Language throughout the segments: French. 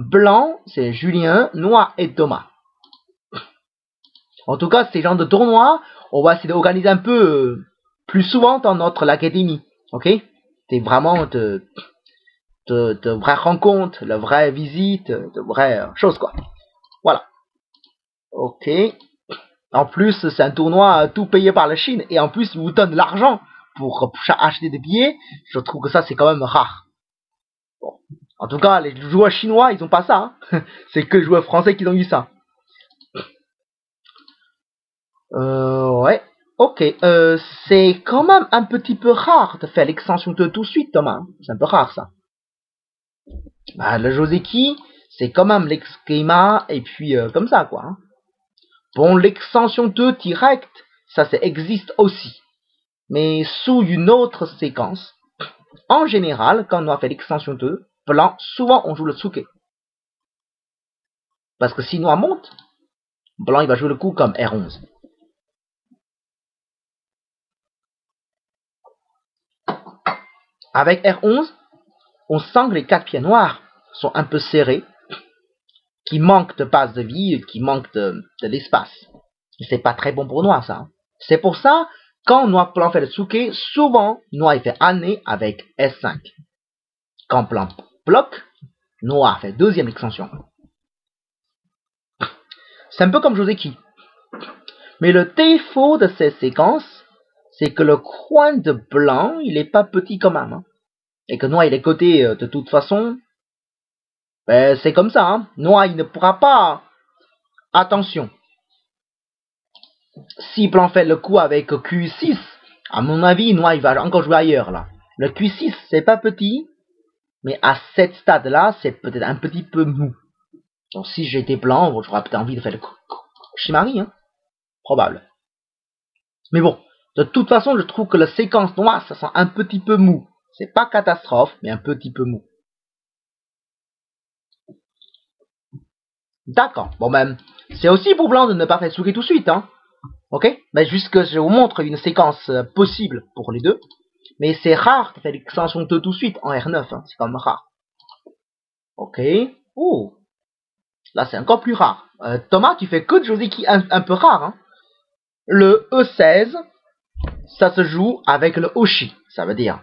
Blanc, c'est Julien, noir et Thomas. En tout cas, ces genres de tournois, on va essayer d'organiser un peu plus souvent dans notre académie. Ok? C'est vraiment de vraies rencontres, de vraies visites, de vraies choses, quoi. Voilà. Ok. En plus, c'est un tournoi tout payé par la Chine et en plus, ils vous donnent de l'argent pour acheter des billets. Je trouve que ça, c'est quand même rare. Bon. En tout cas, les joueurs chinois, ils ont pas ça. Hein. C'est que les joueurs français qui ont eu ça. Ouais. Ok. C'est quand même un petit peu rare de faire l'extension de tout de suite, Thomas. C'est un peu rare, ça. Bah, le Joseki, c'est quand même l'ex-schema et puis comme ça, quoi. Hein. Bon, l'extension 2 direct, ça existe aussi, mais sous une autre séquence. En général, quand on a fait l'extension 2, blanc, souvent on joue le Tsuke. Parce que si noir monte, blanc il va jouer le coup comme R11. Avec R11, on sent que les 4 pieds noirs sont un peu serrés, qui manquent de base de vie, qui manquent de l'espace. C'est pas très bon pour noir, ça. Hein. C'est pour ça, quand noir blanc fait le Tsuke, souvent, noir il fait année avec S5. Quand blanc bloque, noir fait deuxième extension. C'est un peu comme Joseki. Mais le défaut de ces séquences, c'est que le coin de blanc, il est pas petit quand même. Hein. Et que noir il est coté de toute façon. Ben, c'est comme ça. Hein. Noir il ne pourra pas. Attention. Si blanc fait le coup avec Q6, à mon avis, noir il va encore jouer ailleurs là. Le Q6 c'est pas petit, mais à cet stade-là, c'est peut-être un petit peu mou. Donc si j'étais blanc, j'aurais peut-être envie de faire le Shimari, hein. Probable. Mais bon, de toute façon, je trouve que la séquence noire, ça sent un petit peu mou. C'est pas catastrophe, mais un petit peu mou. D'accord. Bon ben, c'est aussi pour blanc de ne pas faire Tsuke tout de suite, hein. Ok? Mais juste que je vous montre une séquence possible pour les deux. Mais c'est rare de faire l'extension 2 tout de suite en R9, hein. C'est quand même rare. Ok. Oh. Là, c'est encore plus rare. Thomas, tu fais que de Joseki un peu rare, hein. Le E16, ça se joue avec le Oshi, ça veut dire.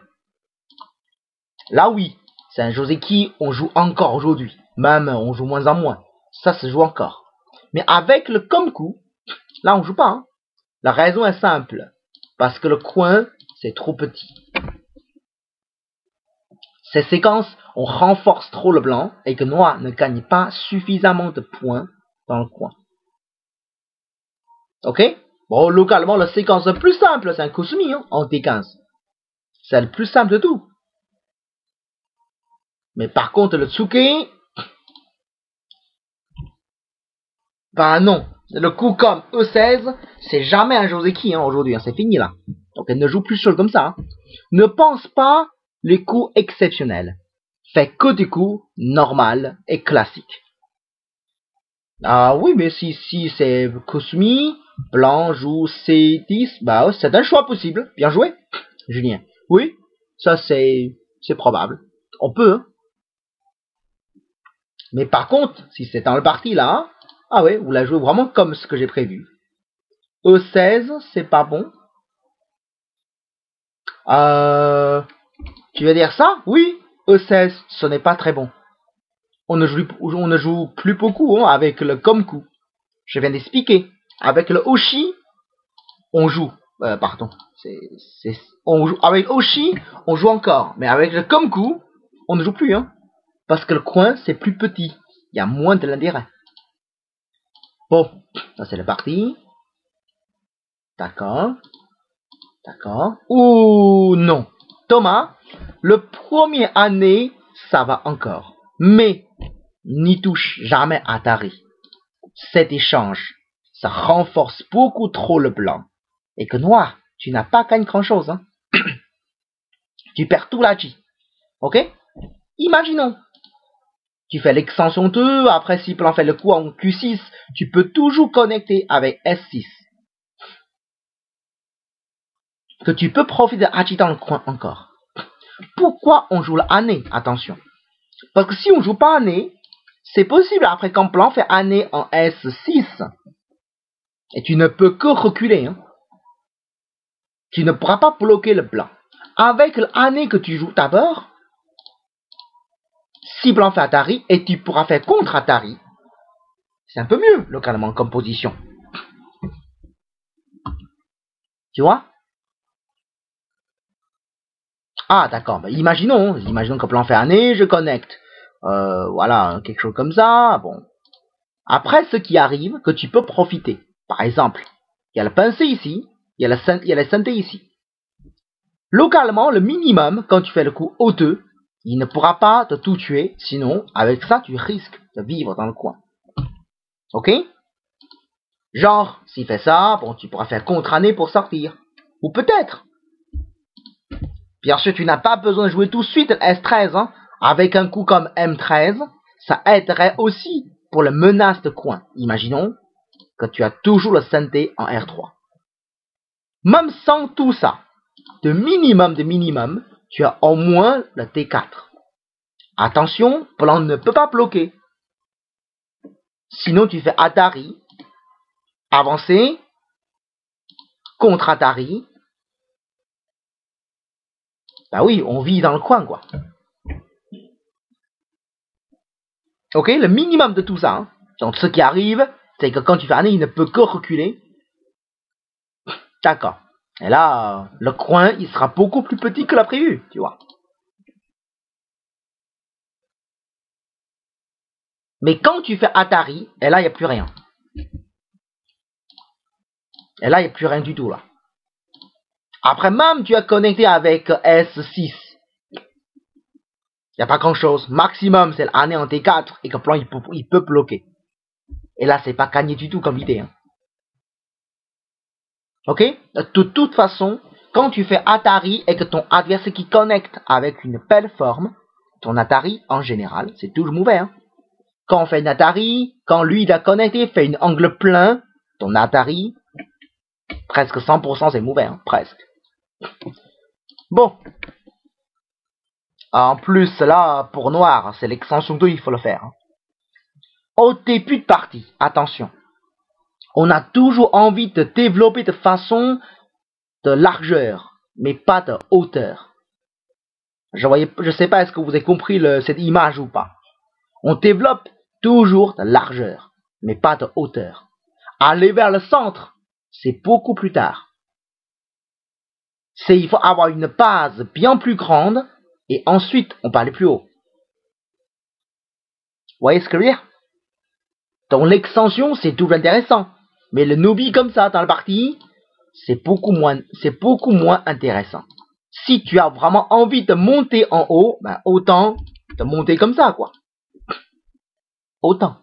Là, oui, c'est un Joseki, on joue encore aujourd'hui. Même, on joue moins en moins. Ça se joue encore. Mais avec le Komku, là, on joue pas. Hein. La raison est simple. Parce que le coin, c'est trop petit. Ces séquences, on renforce trop le blanc et que noir ne gagne pas suffisamment de points dans le coin. Ok? Bon, localement, la séquence la plus simple, c'est un Kusumi hein, en T15. C'est le plus simple de tout. Mais par contre, le Tsuke, ben non. Le coup comme E16, c'est jamais un Joseki hein, aujourd'hui, hein, c'est fini là. Donc elle ne joue plus seule comme ça. Hein. Ne pense pas les coups exceptionnels. Fait que des coups normaux et classiques. Ah oui, mais si c'est Kusumi, blanc joue C10, bah c'est un choix possible. Bien joué, Julien. Oui, ça c'est probable. On peut. Hein. Mais par contre, si c'est dans le parti là, ah ouais, vous la jouez vraiment comme ce que j'ai prévu. E16, c'est pas bon. Tu veux dire ça? Oui, E16, ce n'est pas très bon. On ne joue plus beaucoup hein, avec le Komku. Je viens d'expliquer. Avec le Oshi, on joue. Pardon. On joue. Avec Oshi, on joue encore. Mais avec le Komku, on ne joue plus. Hein, parce que le coin, c'est plus petit. Il y a moins de l'intérêt. Bon, ça c'est la partie. D'accord. D'accord. Ou non. Thomas, le premier année, ça va encore. Mais, n'y touche jamais à Tari. Cet échange, ça renforce beaucoup trop le blanc. Et que noir, tu n'as pas gagné grand chose. Hein. Tu perds tout l'Aji. Ok? Imaginons. Tu fais l'extension 2, après si blanc fait le coup en Q6, tu peux toujours connecter avec S6. Que tu peux profiter d'Aji dans le coin encore. Pourquoi on joue l'année? Attention. Parce que si on joue pas année, c'est possible après qu'un plan fait année en S6. Et tu ne peux que reculer. Hein. Tu ne pourras pas bloquer le plan. Avec l'année que tu joues d'abord, si blanc fait Atari, et tu pourras faire contre Atari, c'est un peu mieux localement comme position. Tu vois? Ah d'accord, bah, imaginons que blanc fait année, je connecte. Voilà, quelque chose comme ça, bon. Après, ce qui arrive, que tu peux profiter. Par exemple, il y a le pincé ici, il y a la synthé ici. Localement, le minimum, quand tu fais le coup hauteux, il ne pourra pas te tout tuer, sinon, avec ça, tu risques de vivre dans le coin. Ok? Genre, s'il fait ça, bon, tu pourras faire contre-année pour sortir. Ou peut-être. Bien sûr, tu n'as pas besoin de jouer tout de suite S13, hein. Avec un coup comme M13, ça aiderait aussi pour le menace de coin. Imaginons que tu as toujours le synthé en R3. Même sans tout ça, de minimum, tu as au moins le T4. Attention, blanc ne peut pas bloquer. Sinon, tu fais Atari, avancer, contre Atari. Bah oui, on vit dans le coin, quoi. Ok, le minimum de tout ça. Hein. Donc, ce qui arrive, c'est que quand tu fais année, il ne peut que reculer. D'accord. Et là, le coin, il sera beaucoup plus petit que la prévu, tu vois. Mais quand tu fais Atari, et là, il n'y a plus rien. Et là, il n'y a plus rien du tout, là. Après, même, tu as connecté avec S6. Il n'y a pas grand-chose. Maximum, c'est l'année en T4 et que plan, il peut bloquer. Et là, c'est pas gagné du tout comme idée. Hein. Ok? De toute façon, quand tu fais Atari et que ton adversaire qui connecte avec une belle forme, ton Atari, en général, c'est toujours mauvais. Hein. Quand on fait une Atari, quand lui, il a connecté, fait une angle plein, ton Atari, presque 100% c'est mauvais. Hein, presque. Bon. En plus, là, pour noir, c'est l'extension 2, il faut le faire. Hein. Au début de partie, attention. On a toujours envie de développer de façon de largeur, mais pas de hauteur. Je sais pas, est-ce que vous avez compris cette image ou pas. On développe toujours de largeur, mais pas de hauteur. Aller vers le centre, c'est beaucoup plus tard. Il faut avoir une base bien plus grande, et ensuite, on peut aller plus haut. Vous voyez ce que je veux dire? Donc l'extension, c'est tout intéressant. Mais le newbie comme ça dans la partie, c'est beaucoup moins intéressant. Si tu as vraiment envie de monter en haut, ben autant de monter comme ça, quoi. Autant.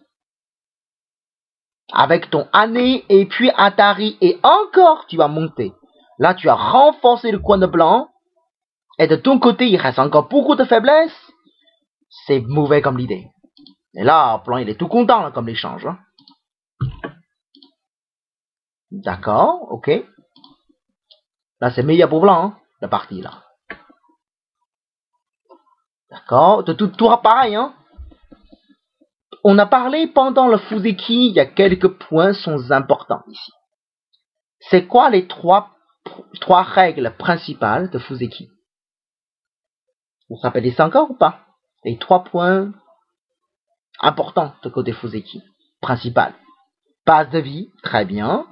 Avec ton année et puis Atari et encore tu vas monter. Là, tu as renforcé le coin de blanc. Et de ton côté, il reste encore beaucoup de faiblesses. C'est mauvais comme l'idée. Et là, blanc, il est tout content là, comme l'échange. Hein. D'accord, ok. Là, c'est meilleur pour blanc, hein, la partie là. D'accord, de tout pareil, hein. On a parlé pendant le Fuseki, il y a quelques points sont importants ici. C'est quoi les trois règles principales de Fuseki? Vous vous rappelez ça encore ou pas? Les 3 points importants de côté Fuseki. Principal. Base de vie, très bien.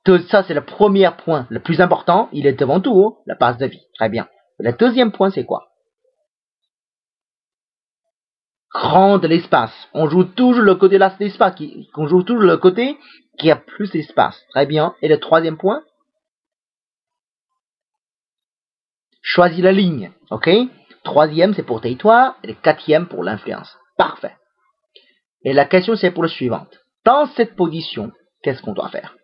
Tout ça, c'est le premier point, le plus important. Il est devant tout, hein, la base de vie. Très bien. Le deuxième point, c'est quoi? Grand de l'espace. On joue toujours le côté de l'espace. On joue toujours le côté qui a plus d'espace. Très bien. Et le troisième point? Choisis la ligne. Ok? Troisième, c'est pour territoire. Et le quatrième, pour l'influence. Parfait. Et la question, c'est pour le suivant. Dans cette position, qu'est-ce qu'on doit faire?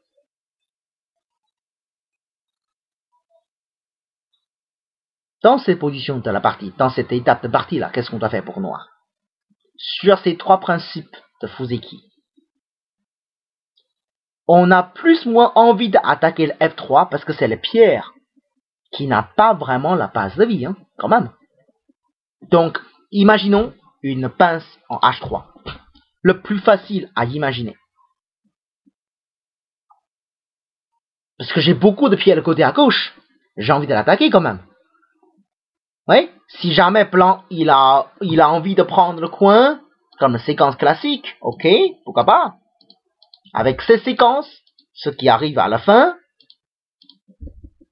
Dans cette position de la partie, dans cette étape de partie là, qu'est-ce qu'on doit faire pour noir? Sur ces 3 principes de Fuseki, on a plus ou moins envie d'attaquer le F3 parce que c'est le pierre qui n'a pas vraiment la base de vie, hein, quand même. Donc, imaginons une pince en H3. Le plus facile à imaginer. Parce que j'ai beaucoup de pieds à le côté à gauche. J'ai envie de l'attaquer quand même. Oui, si jamais plan il a envie de prendre le coin, comme séquence classique, ok, pourquoi pas. Avec ces séquences, ce qui arrive à la fin,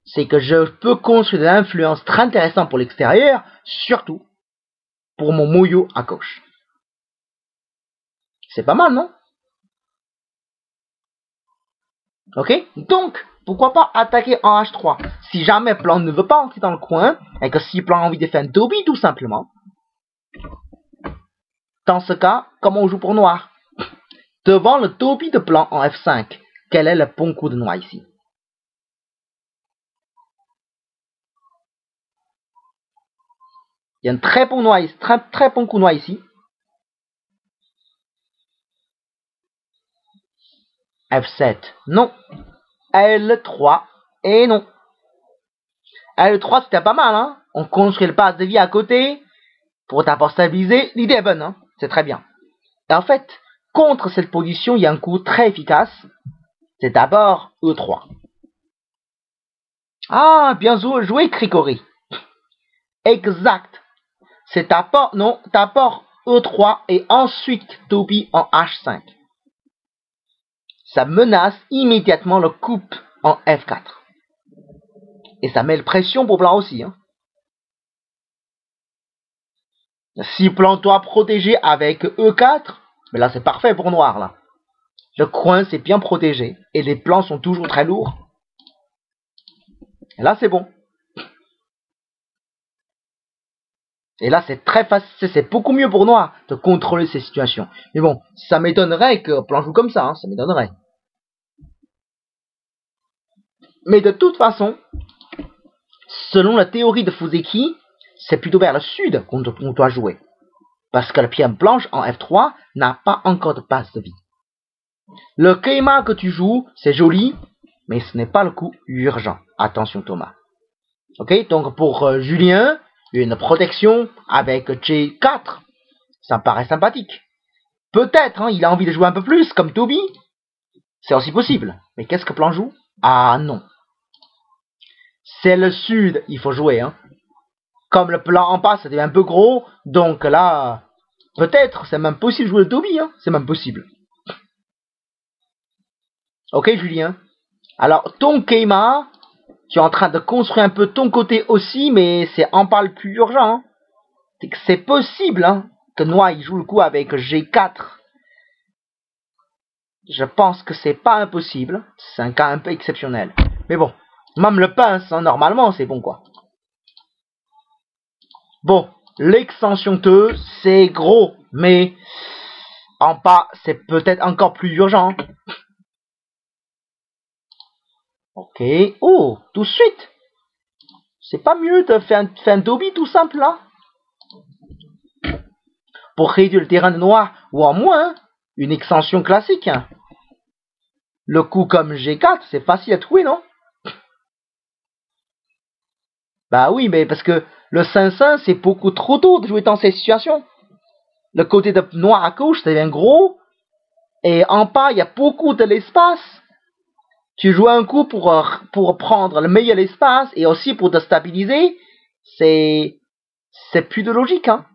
c'est que je peux construire des influences très intéressantes pour l'extérieur, surtout pour mon moyo à gauche. C'est pas mal, non? Ok? Donc, pourquoi pas attaquer en H3? Si jamais plan ne veut pas entrer dans le coin, et que si plan a envie de faire un Toby tout simplement, dans ce cas, comment on joue pour noir? Devant le Toby de plan en F5, quel est le bon coup de noir ici? Il y a un très bon noir, très bon coup noir ici. F7, non. L3, et non. L3, c'était pas mal, hein. On construit le passe de vie à côté pour d'abord stabiliser. L'idée est bonne, hein. C'est très bien. Et en fait, contre cette position, il y a un coup très efficace. C'est d'abord E3. Ah, bien joué, Cricori. Exact. C'est d'abord E3 et ensuite Toby en H5. Ça menace immédiatement le coupe en F4. Et ça met la pression pour plan aussi. Hein. Si plan doit protéger avec E4, mais là c'est parfait pour noir. Là. Le coin c'est bien protégé et les plans sont toujours très lourds. Et là c'est bon. Et là c'est très facile, c'est beaucoup mieux pour noir de contrôler ces situations. Mais bon, ça m'étonnerait que plan joue comme ça, hein, ça m'étonnerait. Mais de toute façon, selon la théorie de Fuseki, c'est plutôt vers le sud qu'on doit jouer. Parce que la pierre blanche en F3 n'a pas encore de passe de vie. Le Keima que tu joues, c'est joli, mais ce n'est pas le coup urgent. Attention Thomas. Ok, donc pour Julien, une protection avec G4, ça me paraît sympathique. Peut-être, hein, il a envie de jouer un peu plus, comme Toby. C'est aussi possible. Mais qu'est-ce que plan joue? Ah non. C'est le sud, il faut jouer. Hein. Comme le plan en passe, c'était un peu gros, donc là, peut-être, c'est même possible de jouer le Toby. Hein. C'est même possible. Ok, Julien. Alors, ton Keima, tu es en train de construire un peu ton côté aussi, mais c'est en pas le plus urgent. Hein. C'est possible hein, que Noir il joue le coup avec G4. Je pense que c'est pas impossible. C'est un cas un peu exceptionnel. Mais bon, même le pince, hein, normalement, c'est bon quoi. Bon, l'extension 2, c'est gros, mais en pas, c'est peut-être encore plus urgent. Ok. Oh, tout de suite. C'est pas mieux de faire un Toby tout simple là? Pour réduire le terrain de noir, ou en moins, une extension classique. Le coup comme G4, c'est facile à trouver, non? Bah oui, mais parce que le 5-5, c'est beaucoup trop tôt de jouer dans ces situations. Le côté de noir à gauche, ça devient gros. Et en pas, il y a beaucoup de l'espace. Tu joues un coup pour prendre le meilleur espace et aussi pour te stabiliser. C'est plus de logique, hein.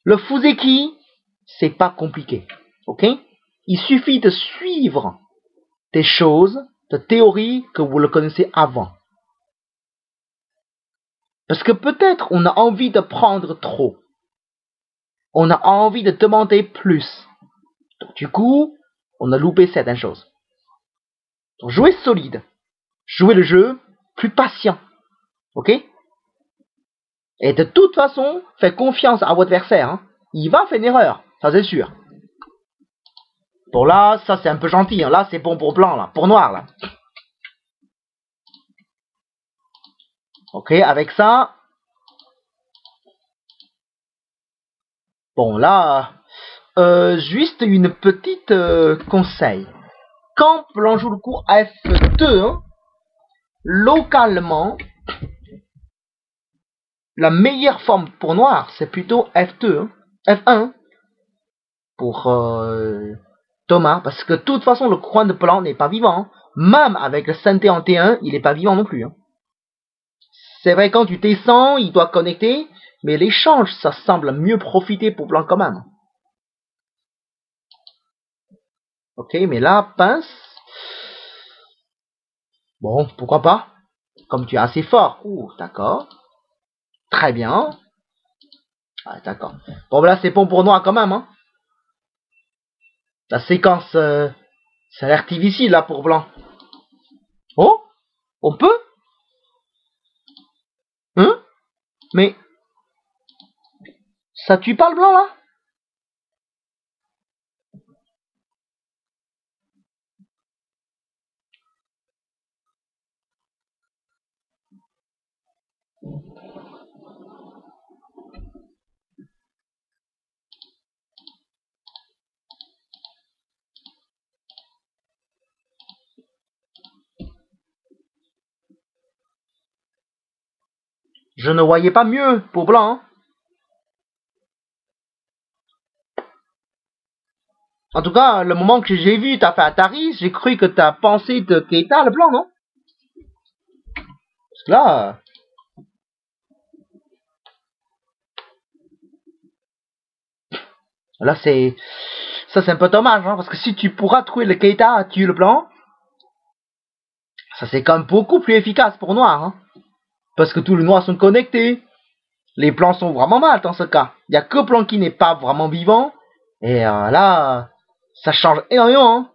Le Fuseki, c'est pas compliqué. Ok? Il suffit de suivre des choses, de théories que vous le connaissez avant. Parce que peut-être on a envie de prendre trop. On a envie de demander plus. Donc du coup, on a loupé certaines choses. Donc jouez solide. Jouez le jeu plus patient. Ok? Et de toute façon, faites confiance à votre adversaire. Hein. Il va faire une erreur, ça c'est sûr. Bon là, ça c'est un peu gentil. Hein. Là, c'est bon pour blanc, là, pour noir, là. Ok, avec ça. Bon là, juste une petite conseil. Quand l'on joue le cours F2, hein, localement, la meilleure forme pour noir, c'est plutôt F2, hein, F1 pour Thomas, parce que de toute façon, le coin de blanc n'est pas vivant. Hein. Même avec le synthé en T1, il n'est pas vivant non plus. Hein. C'est vrai, quand tu descends, il doit connecter, mais l'échange, ça semble mieux profiter pour blanc quand même. Ok, mais là, pince. Bon, pourquoi pas? Comme tu es assez fort. Ouh, d'accord. Très bien. Ah, d'accord. Bon, là, c'est bon pour noir quand même. Hein. La séquence, ça a l'air difficile là pour blanc. Oh, on peut? Hein? Mais ça tue pas le blanc là? Je ne voyais pas mieux pour blanc. Hein. En tout cas, le moment que j'ai vu t'as fait Atari, j'ai cru que t'as pensé de Keita le blanc, non? Parce que là c'est... Ça c'est un peu dommage, hein, parce que si tu pourras trouver le Keita à tuer le blanc, ça c'est quand même beaucoup plus efficace pour noir. Hein, parce que tous les noirs sont connectés. Les blancs sont vraiment mal dans ce cas. Il n'y a que blanc qui n'est pas vraiment vivant. Et là, ça change énormément. Hein.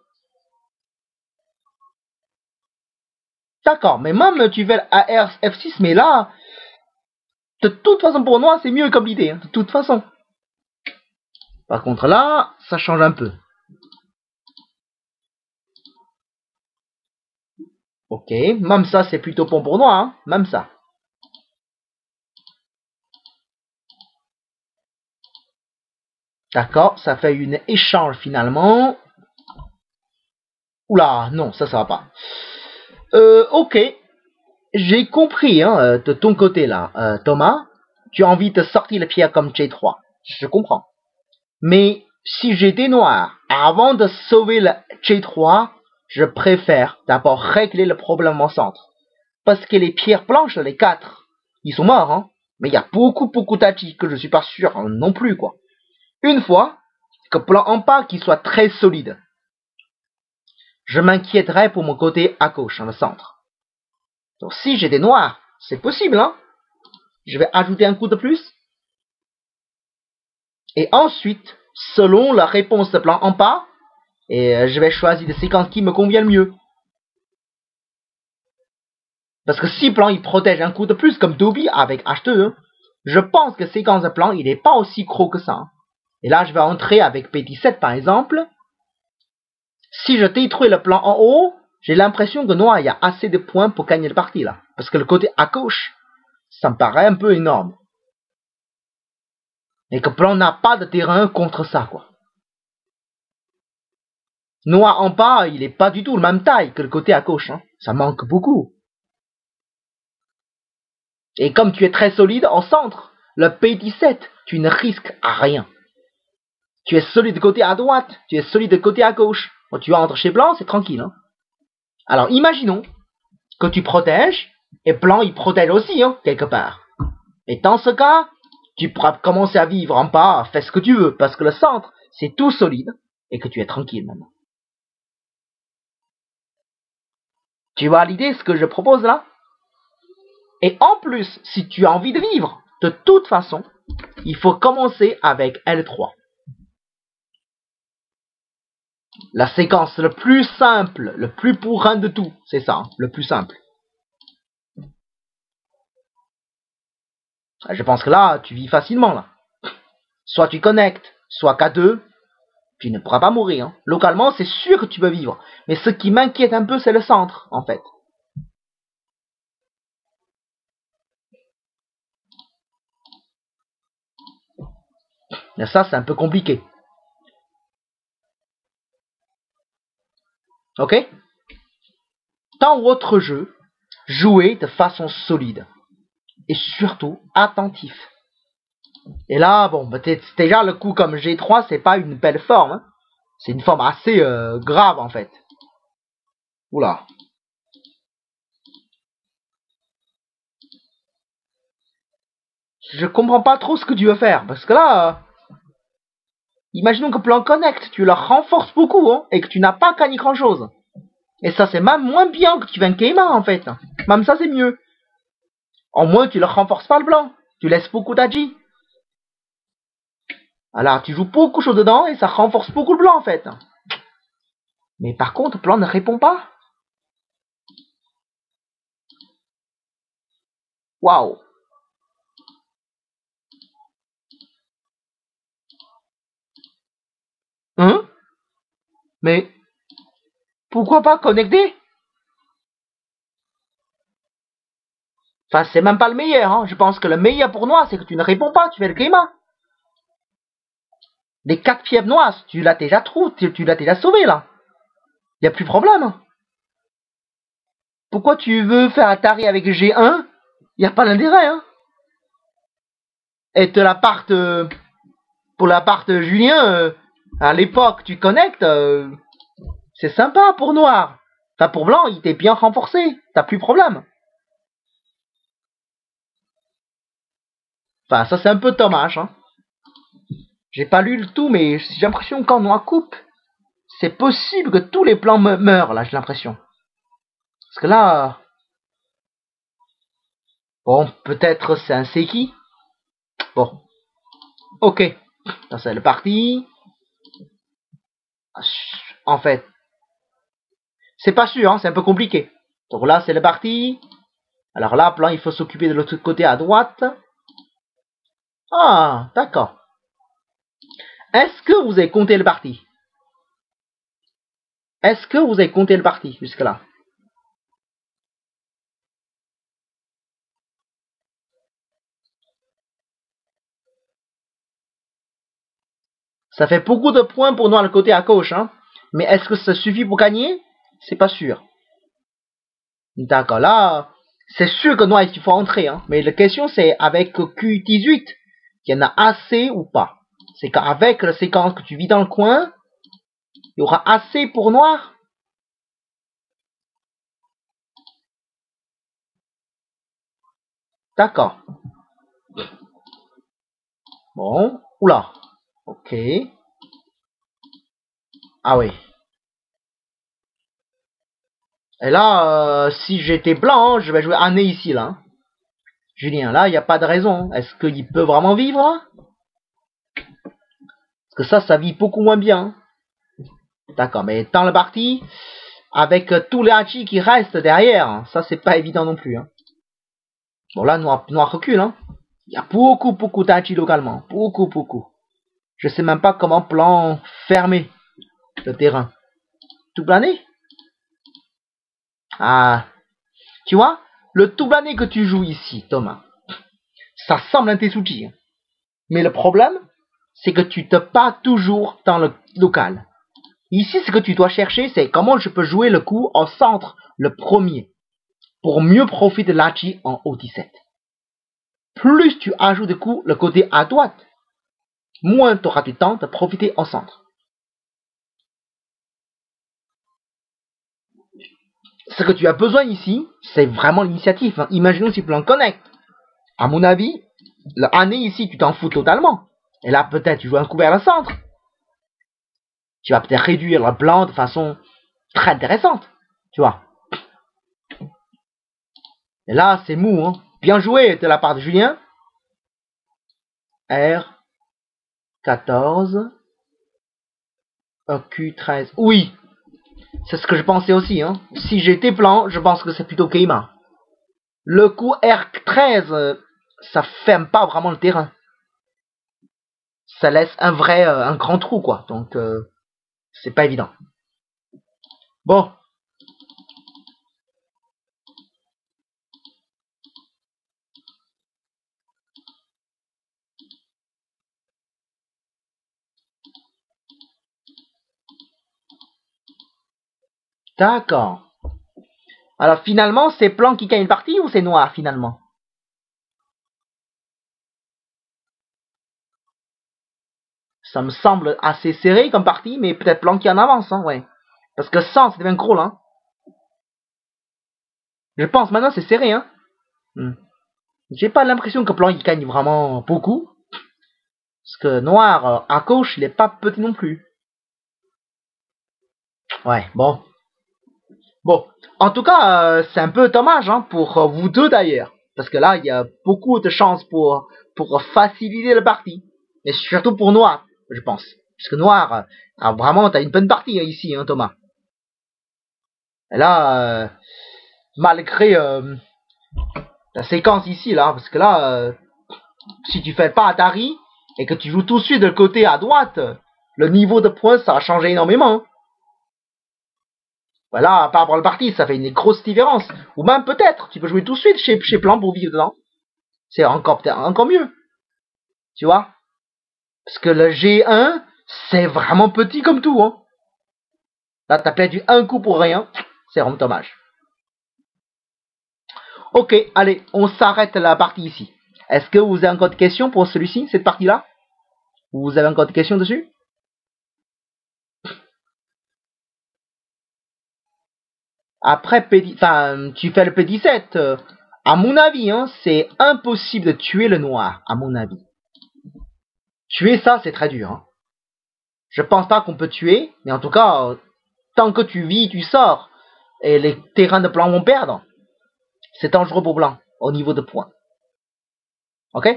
D'accord, mais même tu fais AR F6, mais là, de toute façon pour noir c'est mieux comme l'idée. Hein, de toute façon. Par contre là, ça change un peu. Ok, même ça c'est plutôt bon pour noir. Hein, même ça. D'accord, ça fait une échange finalement. Oula, non, ça va pas. Ok, j'ai compris hein, de ton côté là, Thomas. Tu as envie de sortir le pierre comme J3. Je comprends. Mais si j'étais noir, avant de sauver le J3, je préfère d'abord régler le problème en centre. Parce que les pierres blanches, les 4, ils sont morts. Hein. Mais il y a beaucoup d'agis que je suis pas sûr hein, non plus. Quoi. Une fois que plan en pas qui soit très solide, je m'inquiéterais pour mon côté à gauche, dans le centre. Donc si j'étais noir, c'est possible, hein. Je vais ajouter un coup de plus. Et ensuite, selon la réponse de plan en pas, et je vais choisir des séquences qui me conviennent mieux. Parce que si plan il protège un coup de plus comme Dobby avec H2, je pense que séquence de plan il n'est pas aussi gros que ça. Hein. Et là je vais entrer avec P17 par exemple. Si je détruis le plan en haut, j'ai l'impression que noir il y a assez de points pour gagner le parti là. Parce que le côté à gauche, ça me paraît un peu énorme. Et que blanc n'a pas de terrain contre ça, quoi. Noir en bas, il est pas du tout la même taille que le côté à gauche, hein. Ça manque beaucoup. Et comme tu es très solide en centre, le P17, tu ne risques à rien. Tu es solide de côté à droite, tu es solide de côté à gauche. Quand tu entres chez blanc, c'est tranquille, hein. Alors imaginons que tu protèges, et blanc il protège aussi, hein, quelque part. Et dans ce cas, tu pourras commencer à vivre en bas, fais ce que tu veux, parce que le centre, c'est tout solide, et que tu es tranquille maintenant. Tu vois l'idée, ce que je propose là? Et en plus, si tu as envie de vivre, de toute façon, il faut commencer avec L3. La séquence le plus simple, le plus bourrin de tout, c'est ça, hein, le plus simple. Je pense que là, tu vis facilement là. Soit tu connectes, soit K2, tu ne pourras pas mourir. Hein. Localement, c'est sûr que tu peux vivre. Mais ce qui m'inquiète un peu, c'est le centre, en fait. Mais ça, c'est un peu compliqué. Ok? Dans votre jeu, jouez de façon solide. et surtout attentif. Et là, bon, bah, déjà le coup comme G3, c'est pas une belle forme. Hein. C'est une forme assez grave en fait. Oula. Je comprends pas trop ce que tu veux faire, parce que là, imaginons que plan connect, tu la renforces beaucoup, hein, et que tu n'as pas gagné grand chose. Et ça, c'est même moins bien que tu viennes Keima, en fait. Même ça, c'est mieux. Au moins, tu ne renforces pas le blanc. Tu laisses beaucoup d'Aji. Alors, tu joues beaucoup de choses dedans, et ça renforce beaucoup le blanc, en fait. Mais par contre, le blanc ne répond pas. Waouh. Hein? Mais, pourquoi pas connecter? Enfin, c'est même pas le meilleur, hein. Je pense que le meilleur pour Noir, c'est que tu ne réponds pas, tu fais le Keima. Les 4 fièvres noires, tu l'as déjà trouvé, tu l'as déjà sauvé, là. Y a plus de problème. Pourquoi tu veux faire Atari avec G1? Y a pas d'intérêt, hein. Et te la part, pour la part Julien, à l'époque, tu connectes, c'est sympa pour Noir. Enfin, pour Blanc, il t'est bien renforcé. T'as plus de problème. Enfin, ça, c'est un peu dommage, hein. J'ai pas lu le tout, mais j'ai l'impression que quand Noir coupe, c'est possible que tous les plans meurent, là, j'ai l'impression. Parce que là, bon, peut-être c'est un Seki. Bon, ok. Ça, c'est le parti. En fait, c'est pas sûr, hein, c'est un peu compliqué. Donc là, c'est le parti. Alors là, plan, il faut s'occuper de l'autre côté à droite. Ah, d'accord. Est-ce que vous avez compté le parti? Est-ce que vous avez compté le parti jusque-là? Ça fait beaucoup de points pour nous le côté à gauche, hein. Mais est-ce que ça suffit pour gagner? C'est pas sûr. D'accord, là, c'est sûr que nous, il faut entrer, hein. Mais la question, c'est avec Q18, il y en a assez ou pas? C'est qu'avec la séquence que tu vis dans le coin, il y aura assez pour Noir? D'accord. Bon, oula. Ok. Ah oui. Et là, si j'étais blanc, je vais jouer Année ici, là. Julien, là, il n'y a pas de raison. Est-ce qu'il peut vraiment vivre, là? Parce que ça vit beaucoup moins bien. D'accord, mais dans la partie, avec tous les hachis qui restent derrière, ça, c'est pas évident non plus. Hein. Bon, là, Noir recule. Hein. Il y a beaucoup d'hachis localement. Beaucoup. Je sais même pas comment plan fermer le terrain. Tout plané? Ah, tu vois, le tout plané que tu joues ici, Thomas, ça semble un Tetsuji. Hein. Mais le problème, c'est que tu te pas toujours dans le local. Ici, ce que tu dois chercher, c'est comment je peux jouer le coup au centre, le premier, pour mieux profiter de l'Hachi en O17. Plus tu ajoutes de coups le côté à droite, moins tu auras du temps de profiter au centre. Ce que tu as besoin ici, c'est vraiment l'initiative. Hein. Imaginons si tu en connectes. À mon avis, l'année ici, tu t'en fous totalement. Et là, peut-être, tu joues un coup vers le centre. Tu vas peut-être réduire le blanc de façon très intéressante. Tu vois. Et là, c'est mou. Hein. Bien joué de la part de Julien. R14. Q13. Oui. C'est ce que je pensais aussi. Hein. Si j'étais blanc, je pense que c'est plutôt Keima. Le coup R13, ça ferme pas vraiment le terrain. Ça laisse un grand trou, quoi. Donc, c'est pas évident. Bon. D'accord. Alors, finalement, c'est blanc qui gagne une partie ou c'est noir, finalement? Ça me semble assez serré comme partie, mais peut-être blanc qui en avance, hein, ouais. Parce que 100, ça devient gros, là. Hein. Je pense, maintenant, c'est serré, hein. J'ai pas l'impression que blanc, il gagne vraiment beaucoup. Parce que noir, à gauche, il est pas petit non plus. Ouais, bon. Bon, en tout cas, c'est un peu dommage, hein, pour vous deux, d'ailleurs. Parce que là, il y a beaucoup de chances pour faciliter la partie. Et surtout pour noir, je pense. Parce que noir, vraiment, t'as une bonne partie, hein, ici, hein, Thomas. Et là, malgré la séquence ici, là, parce que là, si tu fais pas Atari et que tu joues tout de suite de côté à droite, le niveau de points, ça a changé énormément. Voilà, par rapport à la partie, ça fait une grosse différence. Ou même peut-être, tu peux jouer tout de suite chez Plan pour vivre dedans. C'est encore mieux. Tu vois? Parce que le G1, c'est vraiment petit comme tout. Hein. Là, t'as perdu un coup pour rien. C'est vraiment dommage. Ok, allez, on s'arrête la partie ici. Est-ce que vous avez encore des questions pour celui-ci, cette partie-là? Vous avez encore des questions dessus? Après, tu fais le P17. À mon avis, hein, c'est impossible de tuer le noir, à mon avis. Tuer ça, c'est très dur. Hein. Je pense pas qu'on peut tuer, mais en tout cas, tant que tu vis, tu sors. Et les terrains de blanc vont perdre. C'est dangereux pour blanc, au niveau de points. Ok?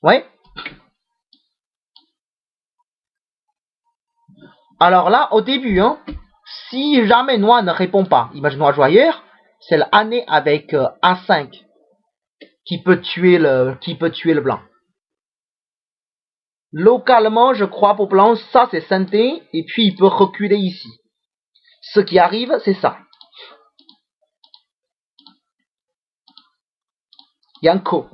Ouais? Alors là, au début, hein, si jamais noir ne répond pas, imagine noir joyeur, c'est l'année avec A5 qui peut tuer le blanc. Localement, je crois pour blanc, ça c'est synthé, et puis il peut reculer ici. Ce qui arrive, c'est ça. Il y a un co.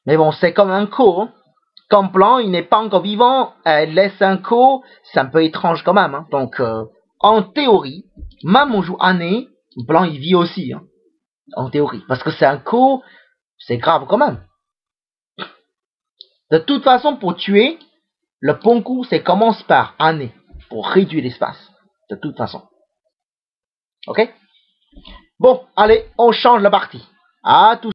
Mais bon, c'est comme un co. Hein. Comme blanc, il n'est pas encore vivant, elle laisse un co, c'est un peu étrange quand même. Hein. Donc, en théorie, même on joue année, blanc il vit aussi. Hein. En théorie. Parce que c'est un co, c'est grave quand même. De toute façon, pour tuer, le bon coup, c'est commence par année, pour réduire l'espace. De toute façon. Ok? Bon, allez, on change la partie. À tout